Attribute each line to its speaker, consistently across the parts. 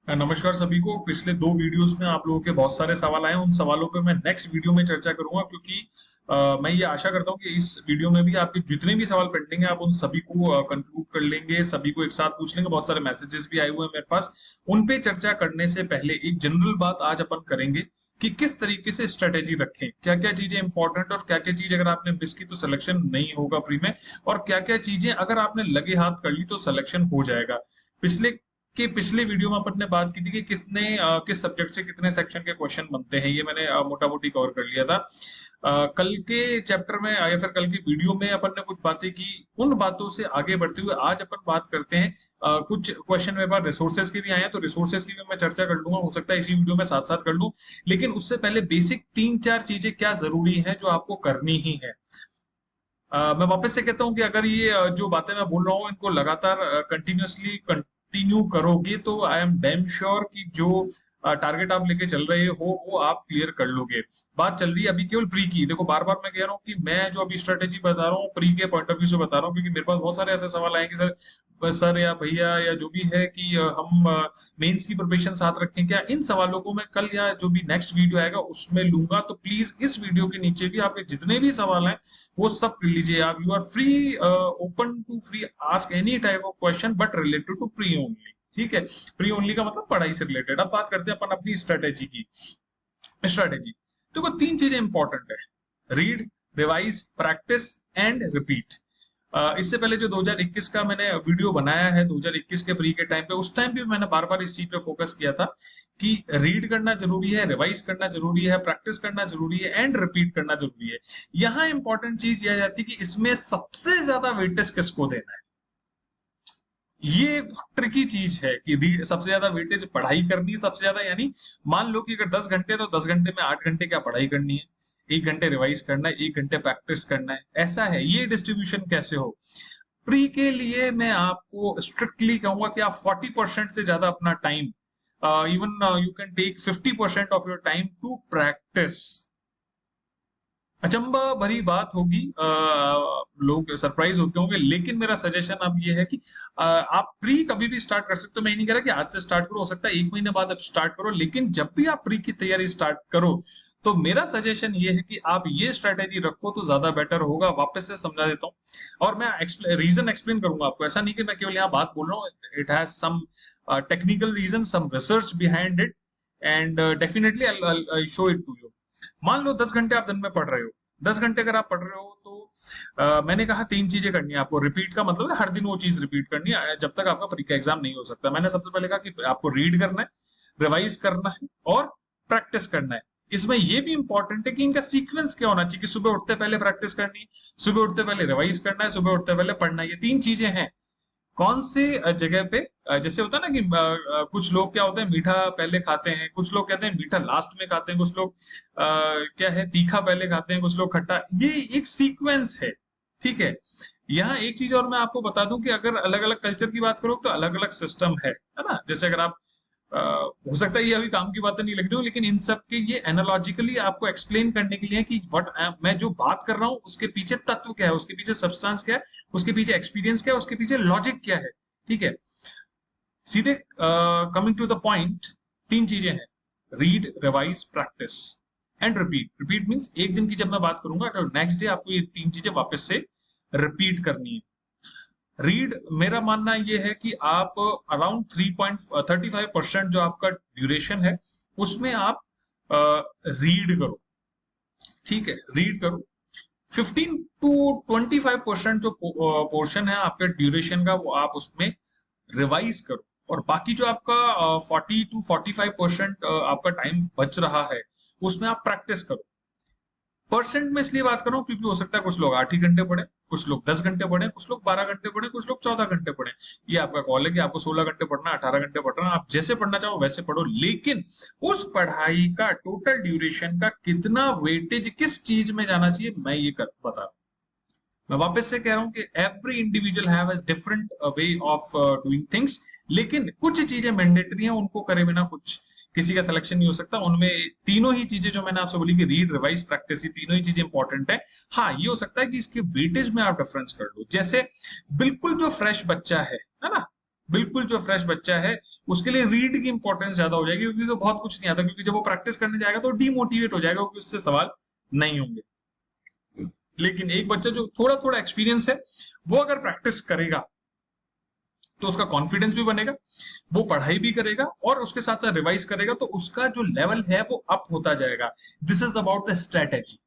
Speaker 1: नमस्कार सभी को। पिछले दो वीडियोस में आप लोगों के बहुत सारे सवाल आए। उन सवालों पे मैं नेक्स्ट वीडियो में चर्चा करूंगा, क्योंकि मैं ये आशा करता हूं कि इस वीडियो में भी आपके जितने भी सवाल पेंडिंग है आप उन सभी को कंक्लूड कर लेंगे, सभी को एक साथ पूछ लेंगे। बहुत सारे मैसेजेस भी आए हुए हैं मेरे पास। उन पे चर्चा करने से पहले एक जनरल बात आज अपन करेंगे कि किस तरीके से स्ट्रेटेजी रखें, क्या क्या चीजें इंपॉर्टेंट और क्या क्या चीज अगर आपने मिस की तो सिलेक्शन नहीं होगा प्री में, और क्या क्या चीजें अगर आपने लगे हाथ कर ली तो सिलेक्शन हो जाएगा। पिछले वीडियो में अपन ने बात की थी कि किस सब्जेक्ट से कितने सेक्शन के क्वेश्चन बनते हैं, ये मैंने मोटा मोटी कवर कर लिया था। कल के चैप्टर में या फिर कल की वीडियो में अपन ने कुछ बातें की। उन बातों से आगे बढ़ते हुए आज अपन बात करते हैं। कुछ क्वेश्चन मेरे पास रिसोर्सेज के भी आए हैं, तो रिसोर्सेज की भी मैं चर्चा कर लूंगा, हो सकता है इसी वीडियो में साथ साथ कर लूं। लेकिन उससे पहले बेसिक तीन चार चीजें क्या जरूरी है जो आपको करनी ही है। मैं वापस से कहता हूं कि अगर ये जो बातें मैं बोल रहा हूँ इनको लगातार कंटिन्यूअसली कंटिन्यू करोगे तो आई एम डैम श्योर कि जो टारगेट आप लेके चल रहे हो वो आप क्लियर कर लोगे। बात चल रही है अभी केवल प्री की। देखो, बार बार मैं कह रहा हूँ कि मैं जो अभी स्ट्रेटेजी बता रहा हूँ प्री के पॉइंट ऑफ व्यू से बता रहा हूँ, क्योंकि मेरे पास बहुत सारे ऐसे सवाल आए कि सर या भैया या जो भी है कि हम मेंस की प्रिपरेशन साथ रखें क्या। इन सवालों को मैं कल या जो भी नेक्स्ट वीडियो आएगा उसमें लूंगा, तो प्लीज इस वीडियो के नीचे भी आपके जितने भी सवाल हैं वो सब कर लीजिए आप। You are free, open to free ask any type of question but related to pre only. ठीक है, प्री ओनली का मतलब पढ़ाई से रिलेटेड। अब बात करते हैं अपन अपनी स्ट्रेटेजी की। स्ट्रेटेजी देखो, तीन चीजें इंपॉर्टेंट है: read, revise, practice and repeat. इससे पहले जो 2021 का मैंने वीडियो बनाया है 2021 के प्री के टाइम पे, उस टाइम भी मैंने बार बार इस चीज पे फोकस किया था कि रीड करना जरूरी है, रिवाइज करना जरूरी है, प्रैक्टिस करना जरूरी है एंड रिपीट करना जरूरी है। यहां इंपॉर्टेंट चीज यह जाती है कि इसमें सबसे ज्यादा वेटेज किसको देना है। ये ट्रिकी चीज है कि सबसे ज्यादा वेटेज पढ़ाई करनी है सबसे ज्यादा, यानी मान लो कि अगर 10 घंटे तो 10 घंटे में 8 घंटे क्या पढ़ाई करनी है, 1 घंटे रिवाइज करना है, 1 घंटे प्रैक्टिस करना है। ऐसा है ये डिस्ट्रीब्यूशन कैसे हो। प्री के लिए मैं आपको स्ट्रिक्टली कहूंगा कि आप 40% से ज्यादा अपना time, even you can take 50% of your time to practise. अचंबा भरी बात होगी, लोग सरप्राइज होते होंगे, लेकिन मेरा सजेशन अब ये है कि आप प्री कभी भी स्टार्ट कर सकते हो। मैं नहीं कह रहा कि आज से स्टार्ट करो, हो सकता है 1 महीने बाद अब स्टार्ट करो, लेकिन जब भी आप प्री की तैयारी स्टार्ट करो तो मेरा सजेशन ये है कि आप ये स्ट्रेटेजी रखो तो ज्यादा बेटर होगा। वापस से समझा देता हूँ और मैं रीजन एक्सप्लेन करूंगा आपको। ऐसा नहीं कि मैं केवल यहाँ बात बोल रहा हूँ, it has some technical reason, some research behind it, and definitely I show it to you. मान लो 10 घंटे आप दिन में पढ़ रहे हो। 10 घंटे अगर आप पढ़ रहे हो तो मैंने कहा तीन चीजें करनी है आपको। रिपीट का मतलब है हर दिन वो चीज रिपीट करनी है जब तक आपका प्री का एग्जाम नहीं हो सकता। मैंने सबसे पहले कहा कि आपको रीड करना है, रिवाइज करना है और प्रैक्टिस करना है। इसमें ये भी इंपॉर्टेंट है कि इनका सीक्वेंस क्या होना चाहिए कि सुबह उठते पहले प्रैक्टिस करनी है, सुबह उठते पहले रिवाइज करना है, सुबह उठते पहले पढ़ना है। ये तीन चीजें हैं। कौन से जगह पे, जैसे होता है ना कि कुछ लोग क्या होते हैं मीठा पहले खाते हैं, कुछ लोग कहते हैं मीठा लास्ट में खाते हैं, कुछ लोग क्या है तीखा पहले खाते हैं, कुछ लोग खट्टा। ये एक सीक्वेंस है। ठीक है। यहाँ एक चीज और मैं आपको बता दूं कि अगर अलग अलग कल्चर की बात करो तो अलग अलग सिस्टम है ना। जैसे अगर आप हो सकता है ये अभी काम की बातें नहीं लग रही हो, लेकिन इन सब के ये एनालॉजिकली आपको एक्सप्लेन करने के लिए कि व्हाट मैं जो बात कर रहा हूँ उसके पीछे तत्व क्या है, उसके पीछे सब्सटेंस क्या है, उसके पीछे एक्सपीरियंस क्या है, उसके पीछे लॉजिक क्या है। ठीक है। सीधे कमिंग टू द पॉइंट, तीन चीजें हैं: read, revise, practice and repeat. Repeat means एक दिन की जब मैं बात करूंगा तो नेक्स्ट डे आपको ये तीन चीजें वापस से रिपीट करनी है। रीड, मेरा मानना यह है कि आप अराउंड 3.35% जो आपका ड्यूरेशन है उसमें आप रीड करो। ठीक है, रीड करो। 15 to 25% जो पोर्शन है आपके ड्यूरेशन का वो आप उसमें रिवाइज करो, और बाकी जो आपका 40 to 45% आपका टाइम बच रहा है उसमें आप प्रैक्टिस करो। परसेंट में इसलिए बात कर रहा हूं क्योंकि हो सकता है कुछ लोग 8 ही घंटे पढ़े, कुछ लोग 10 घंटे पढ़े, कुछ लोग 12 घंटे पढ़े, कुछ लोग 14 घंटे पढ़े। ये आपका कॉल है कि आपको 16 घंटे पढ़ना, 18 घंटे पढ़ना, आप जैसे पढ़ना चाहो वैसे पढ़ो, लेकिन उस पढ़ाई का टोटल ड्यूरेशन का कितना वेटेज किस चीज में जाना चाहिए मैं ये बता रहा हूं। मैं वापस से कह रहा हूं कि every individual have a different way of doing things, लेकिन कुछ चीजें मैंडेटरी हैं, उनको करे बिना कुछ किसी का सिलेक्शन नहीं हो सकता। उनमें तीनों ही चीजें जो मैंने आपसे बोली कि रीड, रिवाइज, प्रैक्टिस, ये तीनों ही चीजें इंपॉर्टेंट है। हाँ, ये हो सकता है कि इसके वेटेज में आप डिफरेंस कर लो। जैसे बिल्कुल जो फ्रेश बच्चा है ना, बिल्कुल जो फ्रेश बच्चा है उसके लिए रीड की इंपॉर्टेंस ज्यादा हो जाएगी, क्योंकि तो बहुत कुछ नहीं आता, क्योंकि जब वो प्रैक्टिस करने जाएगा तो डीमोटिवेट हो जाएगा, क्योंकि उससे सवाल नहीं होंगे। लेकिन एक बच्चा जो थोड़ा थोड़ा एक्सपीरियंस है, वो अगर प्रैक्टिस करेगा तो उसका कॉन्फिडेंस भी बनेगा, वो पढ़ाई भी करेगा और उसके साथ साथ रिवाइज करेगा, तो उसका जो लेवल है वो अप होता जाएगा। This is about the strategy.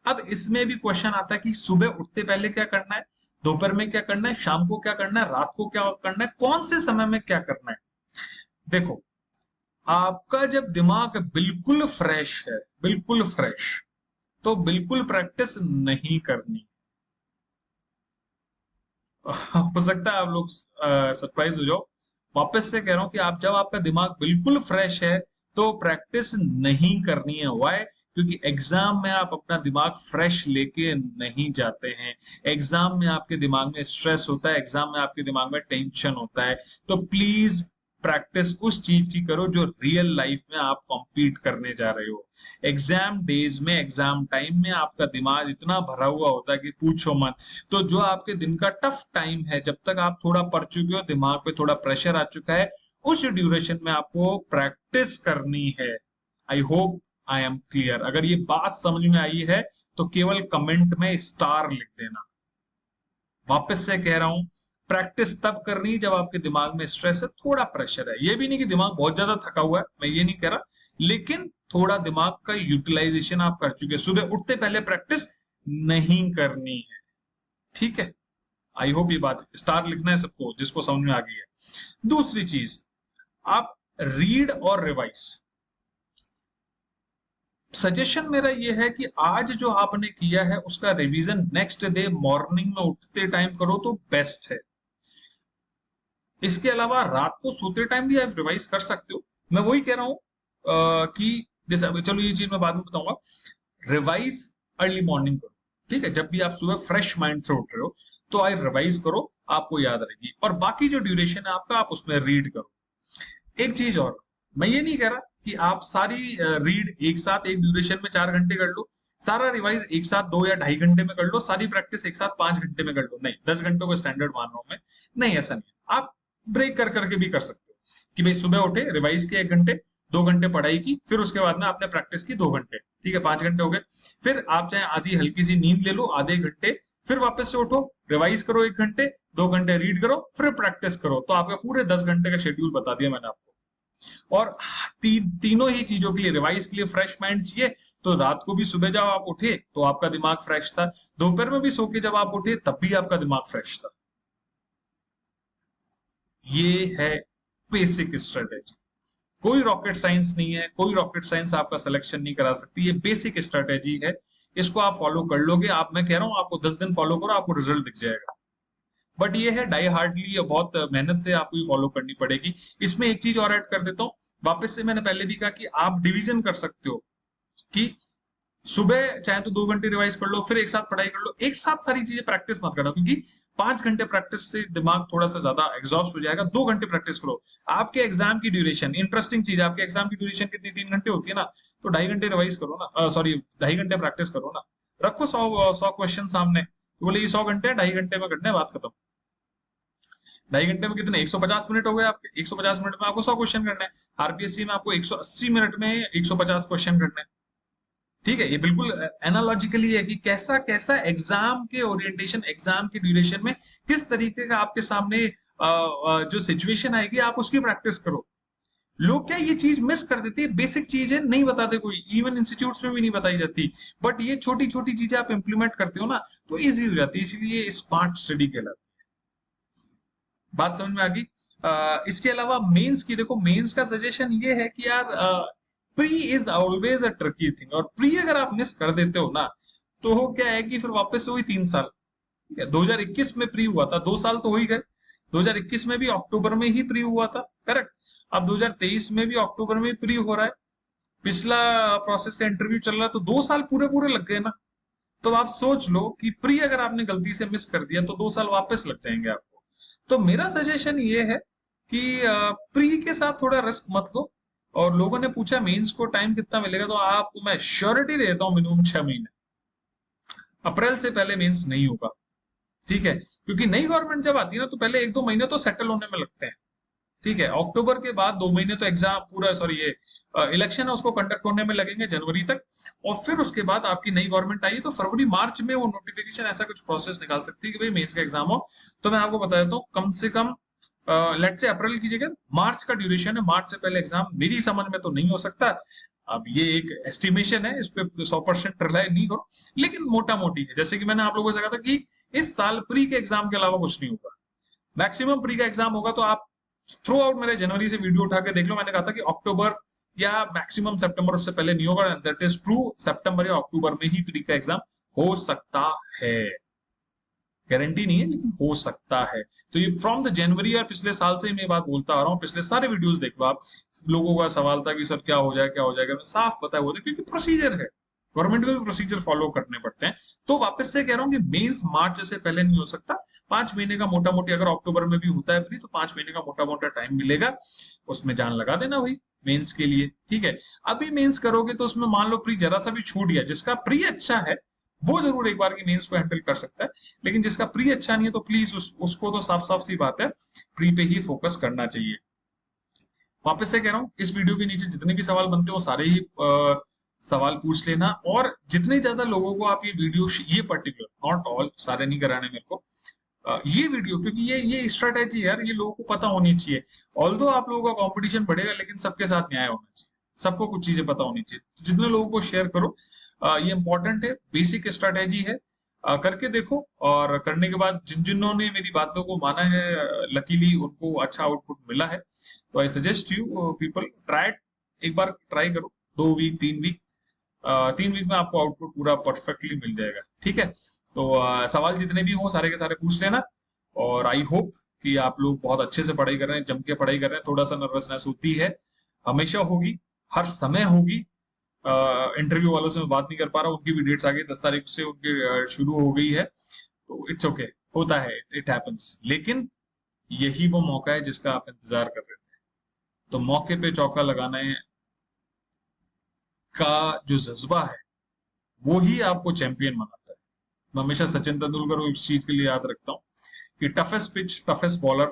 Speaker 1: अब इसमें भी क्वेश्चन आता है कि सुबह उठते पहले क्या करना है, दोपहर में क्या करना है, शाम को क्या करना है, रात को क्या करना है, कौन से समय में क्या करना है। देखो, आपका जब दिमाग बिल्कुल फ्रेश है, बिल्कुल फ्रेश, तो बिल्कुल प्रैक्टिस नहीं करनी। हो सकता है आप लोग सरप्राइज हो जाओ, वापस से कह रहा हूं कि आप जब आपका दिमाग बिल्कुल फ्रेश है तो प्रैक्टिस नहीं करनी है। व्हाई? क्योंकि एग्जाम में आप अपना दिमाग फ्रेश लेके नहीं जाते हैं। एग्जाम में आपके दिमाग में स्ट्रेस होता है, एग्जाम में आपके दिमाग में टेंशन होता है। तो प्लीज प्रैक्टिस उस चीज की करो जो रियल लाइफ में आप कॉम्पीट करने जा रहे हो। एग्जाम डेज में, एग्जाम टाइम में आपका दिमाग इतना भरा हुआ होता है कि पूछो मत। तो जो आपके दिन का टफ टाइम है, जब तक आप थोड़ा पढ़ चुके हो, दिमाग पे थोड़ा प्रेशर आ चुका है, उस ड्यूरेशन में आपको प्रैक्टिस करनी है। I hope I am clear. अगर ये बात समझ में आई है तो केवल कमेंट में स्टार लिख देना। वापस से कह रहा हूं, प्रैक्टिस तब करनी जब आपके दिमाग में स्ट्रेस है, थोड़ा प्रेशर है। ये भी नहीं कि दिमाग बहुत ज्यादा थका हुआ है, मैं ये नहीं कह रहा, लेकिन थोड़ा दिमाग का यूटिलाइजेशन आप कर चुके। सुबह उठते पहले प्रैक्टिस नहीं करनी है, ठीक है। आई होप ये बात, स्टार लिखना है सबको जिसको समझ में आ गई है। दूसरी चीज, आप रीड और रिवाइज। सजेशन मेरा ये है कि आज जो आपने किया है उसका रिवीजन नेक्स्ट डे मॉर्निंग में उठते टाइम करो तो बेस्ट है। इसके अलावा रात को सोते टाइम भी आप रिवाइज कर सकते हो। मैं वही कह रहा हूं कि जैसे, चलो ये चीज मैं बाद में बताऊंगा। रिवाइज अर्ली मॉर्निंग करो, ठीक है। जब भी आप सुबह फ्रेश माइंड से उठ रहे हो तो आई रिवाइज करो, आपको याद रहेगी। और बाकी जो ड्यूरेशन है आपका, आप उसमें रीड करो। एक चीज और, मैं ये नहीं कह रहा कि आप सारी रीड एक साथ एक ड्यूरेशन में 4 घंटे कर लो, सारा रिवाइज एक साथ 2 या ढाई घंटे में कर लो, सारी प्रैक्टिस एक साथ 5 घंटे में कर लो। नहीं, 10 घंटों को स्टैंडर्ड मान रहा हूं मैं, नहीं ऐसा नहीं। आप ब्रेक कर करके भी कर सकते हो कि भाई सुबह उठे, रिवाइज किया 1 घंटे, 2 घंटे पढ़ाई की, फिर उसके बाद में आपने प्रैक्टिस की 2 घंटे, ठीक है, 5 घंटे हो गए। फिर आप चाहे आधी हल्की सी नींद ले लो आधे घंटे, फिर वापस से उठो, रिवाइज करो 1 घंटे, 2 घंटे रीड करो, फिर प्रैक्टिस करो। तो आपका पूरे 10 घंटे का शेड्यूल बता दिया मैंने आपको। और तीनों ही चीजों के लिए, रिवाइज के लिए फ्रेश माइंड चाहिए, तो रात को भी सुबह जब आप उठे तो आपका दिमाग फ्रेश था, दोपहर में भी सो के जब आप उठे तब भी आपका दिमाग फ्रेश था। ये है बेसिक स्ट्रेटेजी। कोई रॉकेट साइंस नहीं है, कोई रॉकेट साइंस आपका सिलेक्शन नहीं करा सकती। ये बेसिक स्ट्रेटेजी है, इसको आप फॉलो कर लोगे। आप, मैं कह रहा हूं आपको 10 दिन फॉलो करो, आपको रिजल्ट दिख जाएगा। बट ये है डाई हार्डली, ये बहुत मेहनत से आपको ये फॉलो करनी पड़ेगी। इसमें एक चीज और ऐड कर देता हूँ, वापस से मैंने पहले भी कहा कि आप डिवीजन कर सकते हो कि सुबह चाहे तो 2 घंटे रिवाइज कर लो, फिर एक साथ पढ़ाई कर लो। एक साथ सारी चीजें प्रैक्टिस मत करना, क्योंकि 5 घंटे प्रैक्टिस से दिमाग थोड़ा सा ज्यादा एग्जॉस्ट हो जाएगा। 2 घंटे प्रैक्टिस करो। आपके एग्जाम की ड्यूरेशन, इंटरेस्टिंग चीज, आपके एग्जाम की ड्यूरेशन कितनी, 3 घंटे होती है ना, तो 2.5 घंटे रिवाइज करो ना, सॉरी 2.5 घंटे प्रैक्टिस करो ना। रखो 100 क्वेश्चन सामने, तो बोले ये 100 घंटे, 2.5 घंटे में करने, बात खत्म। 2.5 घंटे में कितने, 150 मिनट हो गए आपके। 150 मिनट में आपको 100 क्वेश्चन करने हैं। आरपीएससी में आपको 180 मिनट में 150 क्वेश्चन करने हैं, ठीक है। ये बिल्कुल एनालॉजिकली है कि कैसा कैसा एग्जाम के ओरिएंटेशन, एग्जाम के ड्यूरेशन में किस तरीके का आपके सामने जो सिचुएशन आएगी, आप उसकी प्रैक्टिस करो। लोग क्या ये चीज मिस कर देते हैं, बेसिक चीज है, नहीं बताते कोई, इवन इंस्टीट्यूट्स में भी नहीं बताई जाती। बट ये छोटी छोटी चीजें आप इंप्लीमेंट करते हो ना, तो इजी हो जाती है, इसलिए स्मार्ट स्टडी कहलाती है। बात समझ में आ गई। इसके अलावा मेंस की देखो, मेंस का सजेशन ये है कि यार pre is always a tricky thing, और प्री अगर आप मिस कर देते हो ना, तो हो क्या है कि फिर वापस से वही 3 साल, ठीक है। 2021 में प्री हुआ था, 2 साल तो हो ही गए। 2021 में भी अक्टूबर में ही प्री हुआ था, करेक्ट। अब 2023 में भी अक्टूबर में प्री हो रहा है, पिछला प्रोसेस का इंटरव्यू चल रहा है, तो 2 साल पूरे पूरे लग गए ना। तो आप सोच लो कि प्री अगर आपने गलती से मिस कर दिया तो 2 साल वापस लग जाएंगे आपको। तो मेरा सजेशन ये है कि प्री के साथ थोड़ा रिस्क मत लो। और लोगों ने पूछा मेंस को टाइम कितना मिलेगा, तो आपको मैं श्योरिटी देता हूँ मिनिमम 6 महीने। अप्रैल से पहले मेंस नहीं होगा, ठीक है, क्योंकि नई गवर्नमेंट जब आती है ना तो पहले 1-2 महीने तो सेटल होने में लगते हैं। ठीक है, अक्टूबर के बाद 2 महीने तो एग्जाम पूरा, सॉरी ये इलेक्शन है उसको कंडक्ट होने में लगेंगे जनवरी तक। और फिर उसके बाद आपकी नई गवर्नमेंट आई तो फरवरी मार्च में वो नोटिफिकेशन ऐसा कुछ प्रोसेस निकाल सकती है कि भाई मेंस का एग्जाम हो। तो मैं आपको बता देता हूँ, कम से कम लेट से अप्रैल की जगह मार्च का ड्यूरेशन है, मार्च से पहले एग्जाम मेरी समझ में तो नहीं हो सकता। अब ये एक एस्टिमेशन है, इस पे 100% रिलाई नहीं करो, लेकिन मोटा मोटी है। जैसे कि मैंने आप लोगों से कहा था कि इस साल प्री के एग्जाम के अलावा कुछ नहीं होगा, मैक्सिमम प्री का एग्जाम होगा। तो आप थ्रू आउट मेरे जनवरी से वीडियो उठा के देख लो, मैंने कहा था कि अक्टूबर या मैक्सिमम सितंबर, उससे पहले नहीं होगा। दैट इज ट्रू, सितंबर या अक्टूबर में ही प्री का एग्जाम हो सकता है, गारंटी नहीं है लेकिन हो सकता है। तो ये फ्रॉम द जनवरी, और पिछले साल से मैं बात बोलता आ रहा हूँ, पिछले सारे वीडियोस देख लो आप। लोगों का सवाल था कि सर क्या हो जाए क्या हो जाएगा, साफ पता है वो, क्योंकि प्रोसीजर है, गवर्नमेंट को भी प्रोसीजर फॉलो करने पड़ते हैं। तो वापस से कह रहा हूँ कि मेंस मार्च से पहले नहीं हो सकता। 5 महीने का मोटा मोटी, अगर अक्टूबर में भी होता है प्री तो 5 महीने का मोटा मोटा टाइम मिलेगा, उसमें जान लगा देना भाई मेंस के लिए। ठीक है, अभी मेंस करोगे तो उसमें मान लो प्री जरा सा भी छूट गया, जिसका प्री अच्छा है वो जरूर एक बार की मेंस को हैंडल कर सकता है, लेकिन जिसका प्री अच्छा नहीं है तो प्लीज उसको तो साफ साफ सी बात है प्री पे ही फोकस करना चाहिए। वापस से कह रहा हूँ, इस वीडियो के नीचे जितने भी सवाल बनते हैं वो सारे ही सवाल पूछ लेना, और जितने ज्यादा लोगों को आप ये वीडियो, ये पर्टिकुलर, नॉट ऑल, सारे नहीं कराने मेरे को, ये वीडियो, क्योंकि ये स्ट्रेटेजी यार ये लोगों को पता होनी चाहिए। ऑल्दो आप लोगों का कंपटीशन बढ़ेगा, लेकिन सबके साथ न्याय होना चाहिए, सबको कुछ चीजें पता होनी चाहिए। तो जितने लोगों को शेयर करो, ये इंपॉर्टेंट है, बेसिक स्ट्रेटेजी है, करके देखो। और करने के बाद जिन जिन्होंने मेरी बातों को माना है, लकीली उनको अच्छा आउटपुट मिला है। तो I suggest you people try, एक बार ट्राई करो, 2 वीक 3 वीक, 3 वीक में आपको आउटपुट पूरा परफेक्टली मिल जाएगा। ठीक है, तो सवाल जितने भी हो सारे के सारे पूछ लेना। और आई होप कि आप लोग बहुत अच्छे से पढ़ाई कर रहे हैं, जम के पढ़ाई कर रहे हैं। थोड़ा सा नर्वसनेस होती है, हमेशा होगी, हर समय होगी। इंटरव्यू वालों से मैं बात नहीं कर पा रहा, उनकी भी डेट्स आ गई, 10 तारीख से उनकी शुरू हो गई है, तो इट्स ओके, होता है, इट हैपेंस। लेकिन यही वो मौका है जिसका आप इंतजार कर रहे थे। तो मौके पे चौका लगाने का जो जज्बा है वो ही आपको चैंपियन बनाता है। मैं हमेशा सचिन तेंदुलकर को इस चीज के लिए याद रखता हूँ कि toughest pitch toughest bowler,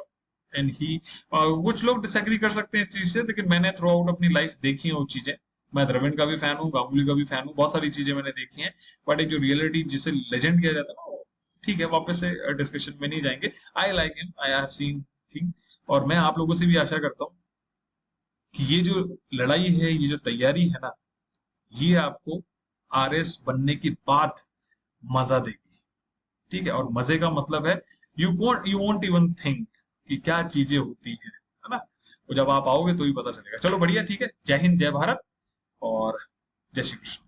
Speaker 1: and he, कुछ लोग डिसएग्री कर सकते हैं इस चीज से, लेकिन मैंने थ्रू आउट अपनी लाइफ देखी है वो चीजें। मैं द्रविड़ का भी फैन हूँ, गांगुली का भी फैन हूँ, बहुत सारी चीजें मैंने देखी हैं। बट एक जो रियलिटी जिसे लेजेंड किया जाता है ना, ठीक है, वापस से डिस्कशन में नहीं जाएंगे। I like him, I have seen thing. और मैं आप लोगों से भी आशा करता हूँ कि ये जो लड़ाई है, ये जो तैयारी है ना, ये आपको आरएस बनने के बाद मजा देगी। ठीक है, और मजे का मतलब है यू वोंट इवन थिंक कि क्या चीजें होती हैं, है ना। तो जब आप आओगे तो ही पता चलेगा। चलो बढ़िया, ठीक है, जय हिंद, जय भारत, और जय श्री कृष्ण।